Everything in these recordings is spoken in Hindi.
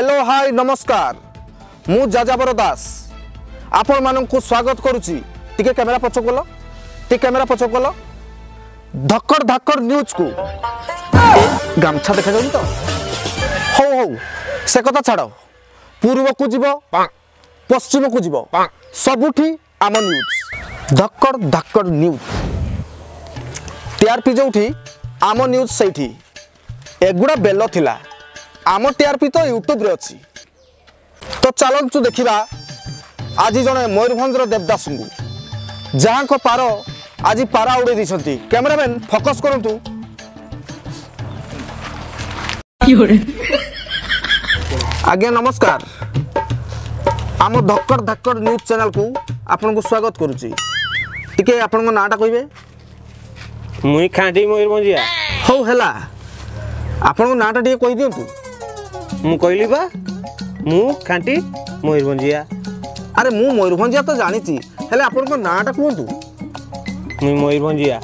हेलो हाय नमस्कार मु जाजाबर दास आपण मानक स्वागत करुच्ची टिके कैमेरा पछक गलो टिके कैमेरा पछक गलो धक्कड़ धक्कड़ न्यूज को गामछा देखा जाउनी तो हो हो से कथा छाड़ पूर्व को जीव पश्चिम को जीव सबुठी आम न्यूज धक्कड़ धक्कड़ न्यूज टीआरपी जोठी आम न्यूज सेठी एगुड़ा बेल थिला आम टीआरपी तो यूट्यूब रे अच्छी तो चलतु देखा आज जड़े मयूरभंज देवदास को जहाँ को पार आज पारा उड़े दी कैमरामैन फोकस करंतु आज्ञा नमस्कार आम धक्कड़ धक्कड़ न्यूज चैनल को आपन को स्वागत करुच्ची टिके आपन नाटा कहिबे मुई खांटी मयूरभंजिया हो हैला आपन नाटा टिके कहि दियंतु मु कहली बा मु खांटी मयूरभंजिया अरे मु मयूरभंजिया तो जानी हेले आपन को नाटा कहतु मुई मयूरभंजिया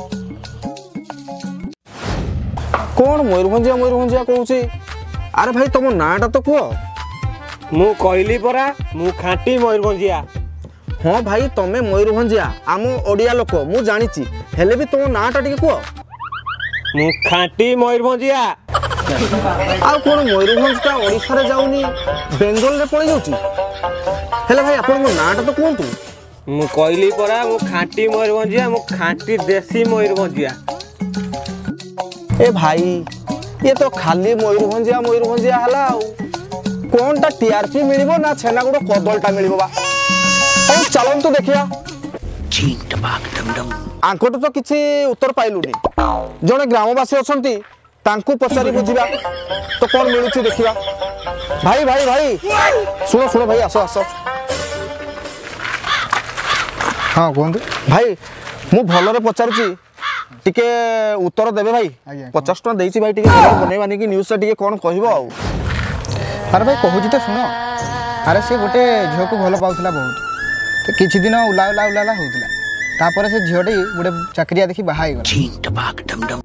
कौन मयूरभंजिया मयूरभंजिया कहूची अरे भाई तुम नाटा तो कह मु कहली परा मु खांटी मयूरभंजिया हाँ भाई तमें मयूरभंजिया आम ओडिया लोक मु जानी हेले भी तुम नाटा टिके कह मु खांटी मयूरभंजिया आ कौन मयूरभंजटा ओडिशा रे जाउनी बेंगल रे पड़े जाउची हेले भाई आपन को नाटा तो कहतु मु कहली परा मु खांटी मयूरभंजिया मु खांटी देसी मयूरभंजिया ए भाई ये तो खाली मयूरभंजिया मयूरभंजिया हला कौन टा टीआरपी मिलिबो ना छेनागुड़ कदलटा मिलिबो बा ए चलन तो देखिया आंकोट तो किसी उत्तर पाइलुनी जने ग्रामवासी अछंती तांकू पचारि बुझिबा तो कौन मिलुची देखिबा भाई भाई भाई सुनो सुनो भाई आसो आसो हाँ कहतु भाई मु भलरे पचारुची टिके उत्तर देबे भाई 50 टका देइची भाई टिके बनेबानी की न्यूज से टिके कौन कहबो आ अरे भाई कहूची तो सुनो अरे से गोटे झील को भल पाउला बहुत तो किछि दिन उला उला उला होउतला तापर से झीलटी गोटे चाकरिया देखि बाहाई गला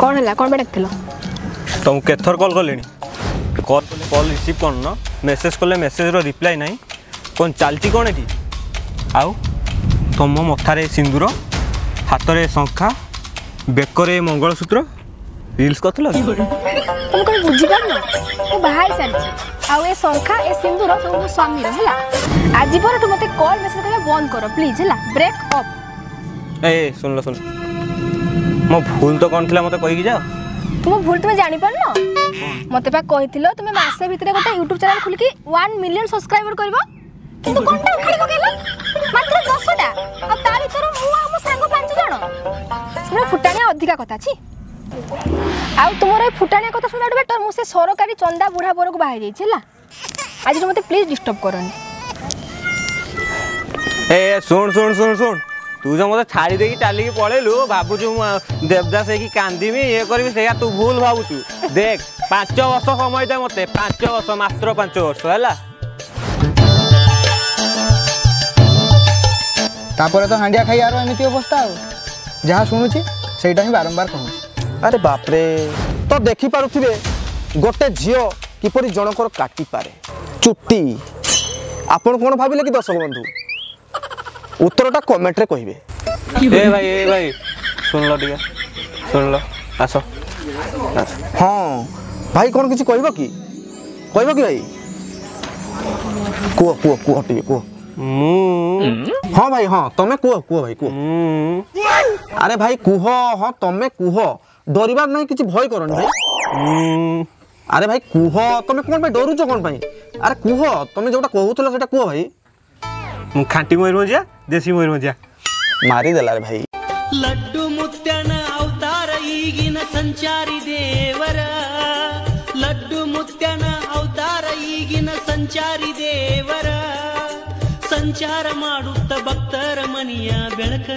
कौन है कौन बैठ तुम केथर कॉल कले कॉल रिसीव करन मेसेज कले मेसेज रो रिप्लाई नहीं कौन चलती कौन एटी आउ तुम मथारे सिंदूर हाथ रे शंखा बेकरे मंगलसूत्र रील्स करथलो तुम कोई बुझी पार न ओ बाहाई सारी आउ ए शंखा ए सिंदूर सब स्वामी रो हला आज पर तू मते कॉल मेसेज करबा बंद करो प्लीज हला ब्रेक अप ए सुन लो सुन मो भूल तो कौन थिला मते कहि कि जाओ तुम भूल तुम जानि पार न मते पा कहिथिलो तुम मासे भितरे गोटे YouTube चैनल खुल के 1 मिलियन सब्सक्राइबर करबो किंतु कोनटा उखाड़ी पकेला मात्र 10 टा आ ता भीतर मु आ मो संग 5 जण सेरा फुटानिया अधिका कथा छी आ तुमरे फुटानिया कथा सुनाडो बेटर मु से सरकारी चंदा बुढ़ा बर को बाहाई जाई छिला आज मते प्लीज डिस्टर्ब करनी ए सुन सुन सुन सुन तू जो मत छाड़ी देकी चली की पळेलु भाबु छु देवदास है कि कांदीमी ये करबी सेया तू भूल भाबु छु देख 5 वर्ष समय दे मते 5 वर्ष मात्र 5 वर्ष हैला तापर तो हांडिया खाई आरो एमिति अवस्था हो जहाँ शुणुची सेटा ही बारंबार कहूँ अरे बाप रे तो देखि पारुथिबे गोटे झियो किपरि जनकर काटी पारे चुट्टी आपण कोन भाबिले कि दर्शक बंधु उत्तरटा कमेंट रे कहिबे ए भाई सुन लो आसो हाँ भाई कौन किसी कहबो कि भाई कुह टिके कुह हाँ भाई हाँ तमे कुह भाई कुह अरे भाई कुह हाँ तमे कुह डरबार नहीं किसी भय करनी भाई अरे भाई कुह तमे कौन भाई डरुच कौन भाई अरे कुह तमे जोटा कहूथलो सेटा कुह भाई मु खांटी मयूरभंजिया देसी मयूरभंजिया मारी देला रे भाई लड्डू मुत्यान अवतार ಈಗಿನ ಸಂಚಾರಿ ದೇವರ लड्डू मुत्यान अवतार ಈಗಿನ ಸಂಚಾರಿ ದೇವರ ಸಂಚಾರ ಮಾಡುತ್ತ ಭಕ್ತರ ಮನಿಯ ಬೆಳಕ